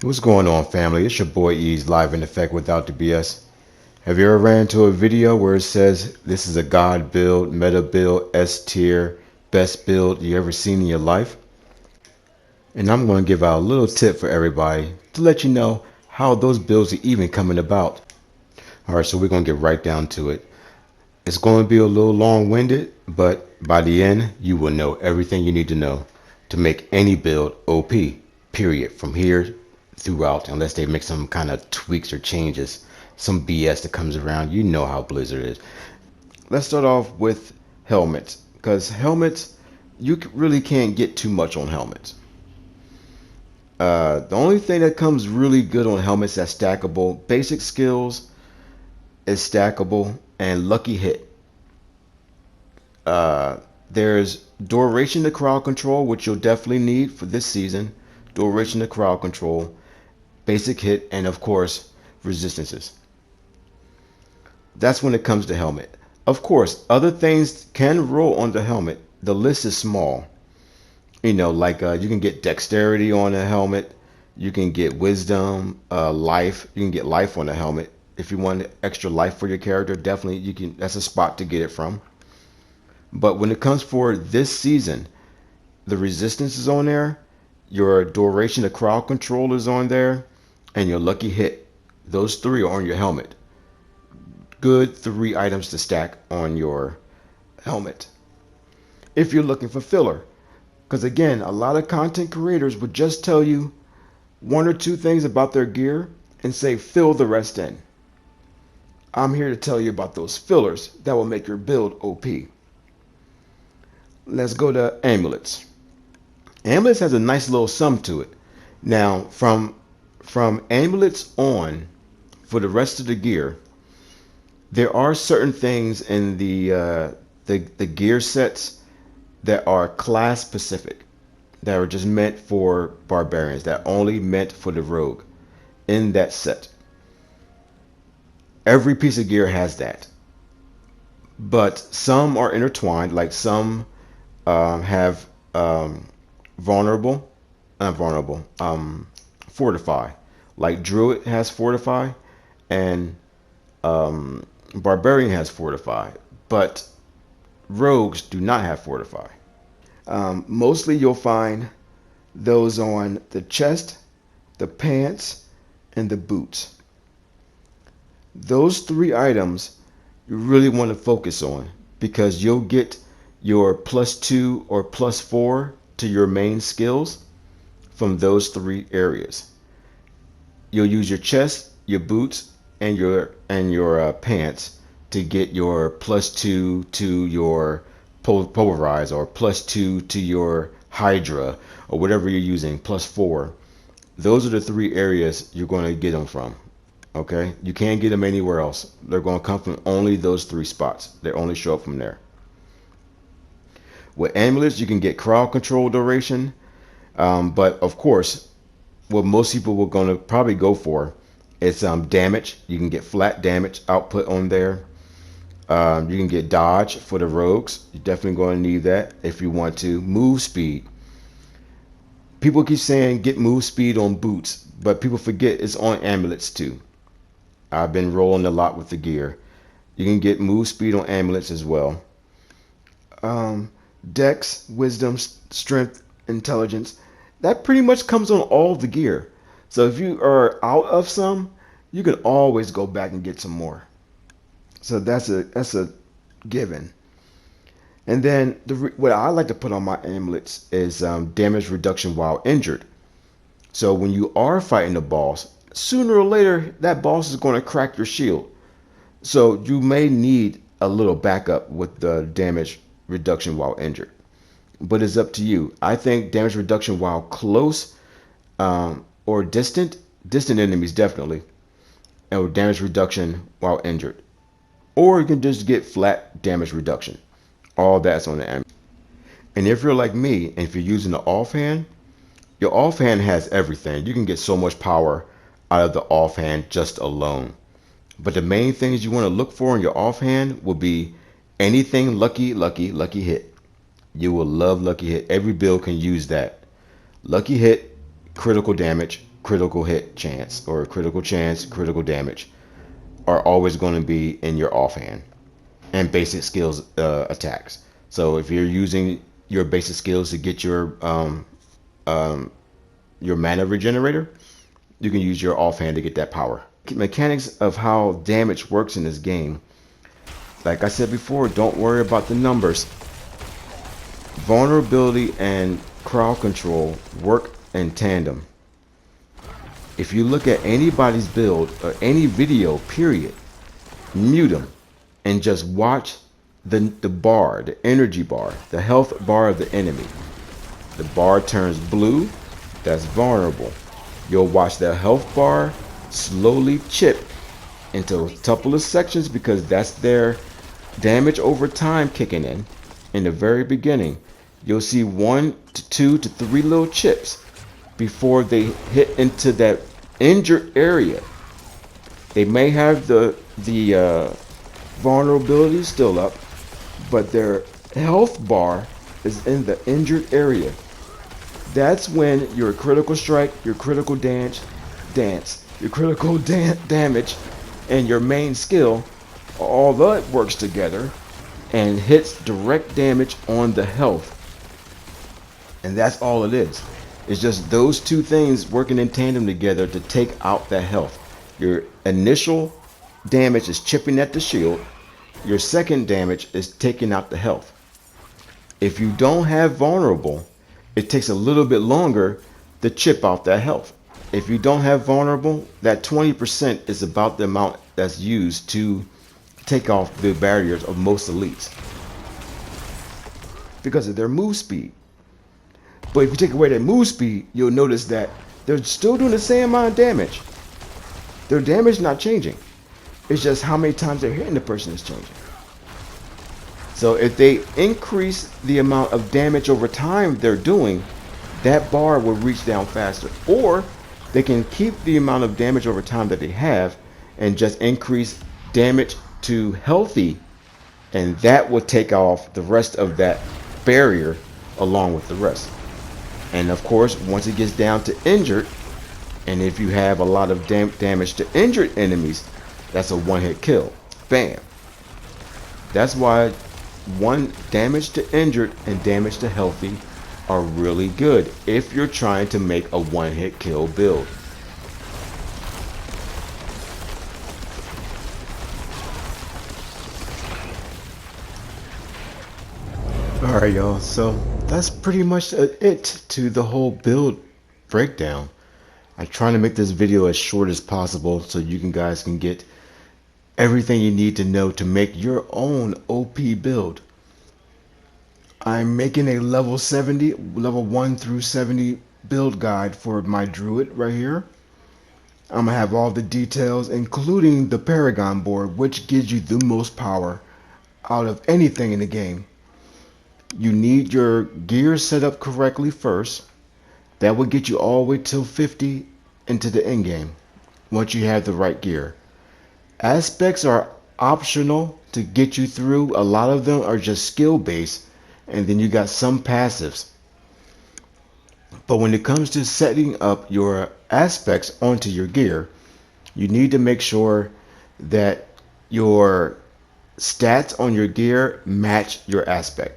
What's going on, family? It's your boy Ease, live in effect without the BS. Have you ever ran into a video where it says this is a God build, meta build, S tier, best build you ever seen in your life? And I'm going to give out a little tip for everybody to let you know how those builds are even coming about. Alright, so we're going to get right down to it. It's going to be a little long-winded, but by the end, you will know everything you need to know to make any build OP, period, from here throughout, unless they make some kind of tweaks or changes, some BS that comes around. You know how Blizzard is. Let's start off with helmets, because helmets, you really can't get too much on helmets. The only thing that comes really good on helmets that's stackable, basic skills is stackable, and lucky hit. There's duration to crowd control, which you'll definitely need for this season. Duration to crowd control, basic hit, and of course, resistances. That's when it comes to helmet. Of course, other things can roll on the helmet. The list is small. You know, like you can get dexterity on a helmet. You can get wisdom, life. You can get life on a helmet. If you want extra life for your character, definitely you can. That's a spot to get it from. But when it comes for this season, the resistance is on there, your duration of crowd control is on there, and your lucky hit. Those three are on your helmet. Good 3 items to stack on your helmet. If you're looking for filler, because again, a lot of content creators would just tell you 1 or 2 things about their gear and say fill the rest in. I'm here to tell you about those fillers that will make your build OP. Let's go to amulets. Amulets has a nice little sum to it. Now, from amulets on, for the rest of the gear, there are certain things in the gear sets that are class specific, that are just meant for barbarians, that only meant for the rogue in that set. Every piece of gear has that, but some are intertwined. Like some have fortify. Like Druid has fortify, and Barbarian has fortify, but rogues do not have fortify. Mostly you'll find those on the chest, the pants, and the boots. Those 3 items you really want to focus on, because you'll get your +2 or +4 to your main skills from those 3 areas. You'll use your chest, your boots, and your pants to get your +2 to your pulverize, or +2 to your hydra, or whatever you're using, +4. Those are the 3 areas you're going to get them from. Okay, you can't get them anywhere else. They're going to come from only those 3 spots. They only show up from there. With amulets, you can get crowd control duration, but of course, what most people will going to probably go for is damage. You can get flat damage output on there. You can get dodge for the rogues. You're definitely going to need that if you want to. Move speed. People keep saying get move speed on boots, but people forget it's on amulets too. I've been rolling a lot with the gear. You can get move speed on amulets as well. Dex, wisdom, strength, intelligence. That pretty much comes on all the gear. So if you are out of some, you can always go back and get some more. So that's a given. And then what I like to put on my amulets is damage reduction while injured. So when you are fighting a boss, sooner or later that boss is going to crack your shield. So you may need a little backup with the damage reduction while injured. But it's up to you. I think damage reduction while close or distant enemies definitely, or damage reduction while injured. Or you can just get flat damage reduction. All that's on the amulet. And if you're like me, and if you're using the offhand, your offhand has everything. You can get so much power out of the offhand just alone. But the main things you want to look for in your offhand will be anything lucky hit. You will love lucky hit. Every build can use that. Lucky hit, critical damage, critical hit chance or critical chance, critical damage are always going to be in your offhand and basic skills attacks. So if you're using your basic skills to get your mana regenerator, you can use your offhand to get that power. Mechanics of how damage works in this game. Like I said before, don't worry about the numbers. Vulnerability and crowd control work in tandem. If you look at anybody's build or any video, period, mute them and just watch the bar, the energy bar, the health bar of the enemy. The bar turns blue, that's vulnerable. You'll watch the health bar slowly chip into a couple of sections because that's their damage over time kicking in the very beginning. You'll see 1 to 2 to 3 little chips before they hit into that injured area. They may have the vulnerability still up, but their health bar is in the injured area. That's when your critical strike, your critical your critical damage, and your main skill, all that works together and hits direct damage on the health. And that's all it is. It's just those two things working in tandem together to take out that health. Your initial damage is chipping at the shield. Your second damage is taking out the health. If you don't have vulnerable, it takes a little bit longer to chip out that health. If you don't have vulnerable, that 20% is about the amount that's used to take off the barriers of most elites because of their move speed. But if you take away their move speed, you'll notice that they're still doing the same amount of damage. Their damage not changing. It's just how many times they're hitting the person is changing. So if they increase the amount of damage over time they're doing, that bar will reach down faster. Or they can keep the amount of damage over time that they have and just increase damage to healthy, and that will take off the rest of that barrier along with the rest. And of course, once it gets down to injured, and if you have a lot of damage to injured enemies, that's a one-hit kill. Bam. That's why damage to injured and damage to healthy are really good if you're trying to make a one-hit kill build. Alright y'all, so that's pretty much it to the whole build breakdown. I'm trying to make this video as short as possible so you guys can get everything you need to know to make your own OP build. I'm making a level 1 through 70 build guide for my druid right here. I'm gonna have all the details, including the Paragon board, which gives you the most power out of anything in the game. You need your gear set up correctly first. That will get you all the way till 50 into the end game once you have the right gear. Aspects are optional to get you through. A lot of them are just skill based, and then you got some passives. But when it comes to setting up your aspects onto your gear, you need to make sure that your stats on your gear match your aspect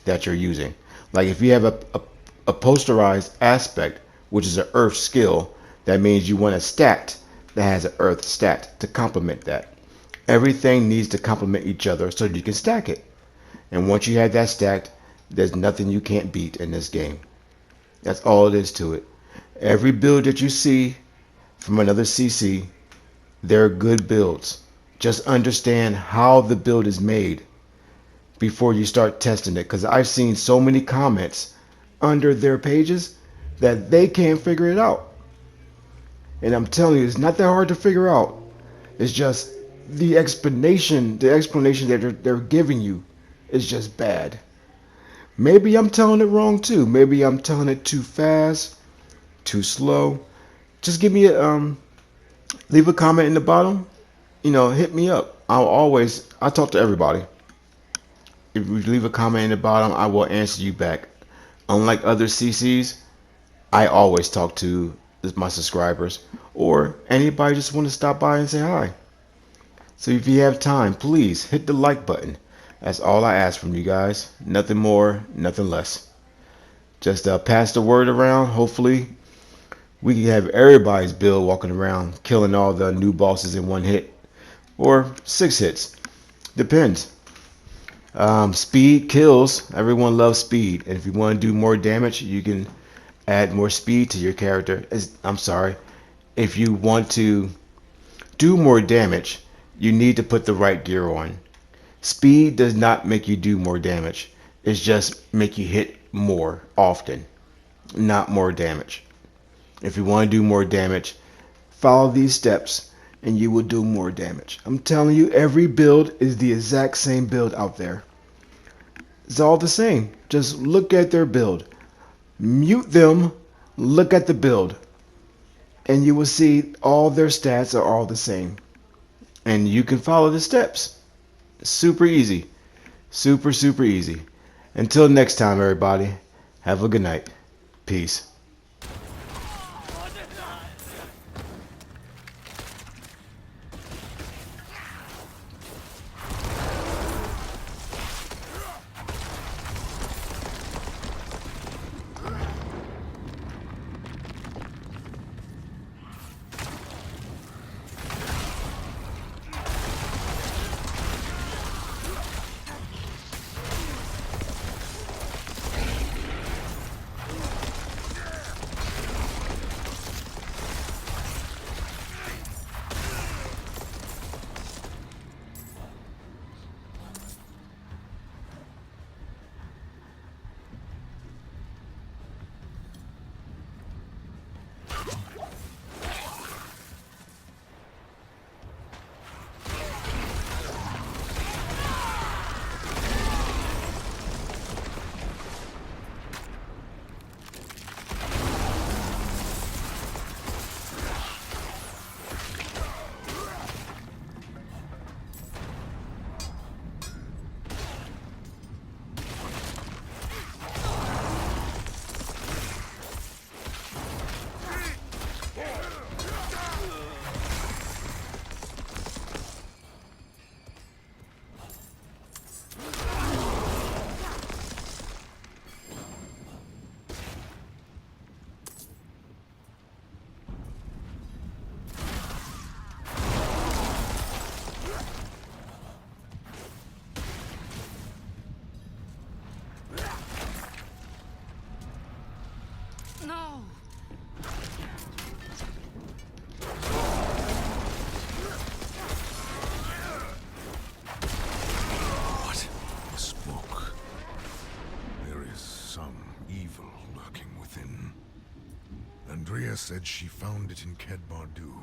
that you're using. Like if you have a posterized aspect, which is an earth skill, that means you want a stat that has an earth stat to complement that. Everything needs to complement each other so you can stack it. And once you have that stacked, there's nothing you can't beat in this game. That's all it is to it. Every build that you see from another CC, they're good builds. Just understand how the build is made before you start testing it, because I've seen so many comments under their pages that they can't figure it out. And I'm telling you, it's not that hard to figure out. It's just the explanation that they're giving you is just bad. Maybe I'm telling it wrong too. Maybe I'm telling it too fast, too slow. Just give me leave a comment in the bottom. Hit me up. I talk to everybody. If you leave a comment in the bottom, I will answer you back. Unlike other CCs, I always talk to my subscribers, or anybody just want to stop by and say hi. So if you have time, please hit the like button. That's all I ask from you guys. Nothing more, nothing less. Just pass the word around. Hopefully, we can have everybody's build walking around, killing all the new bosses in one hit, or 6 hits. Depends. Speed kills. Everyone loves speed. And if you want to do more damage, you can add more speed to your character. I'm sorry. If you want to do more damage, you need to put the right gear on. Speed does not make you do more damage. It's just make you hit more often, not more damage. If you want to do more damage, follow these steps and you will do more damage. I'm telling you, every build is the exact same build out there. It's all the same. Just look at their build. Mute them, look at the build, and you will see all their stats are all the same. And you can follow the steps. Super easy. Super, super easy. Until next time, everybody, have a good night. Peace. No! What? The smoke. There is some evil lurking within. Andrea said she found it in Kedbardu.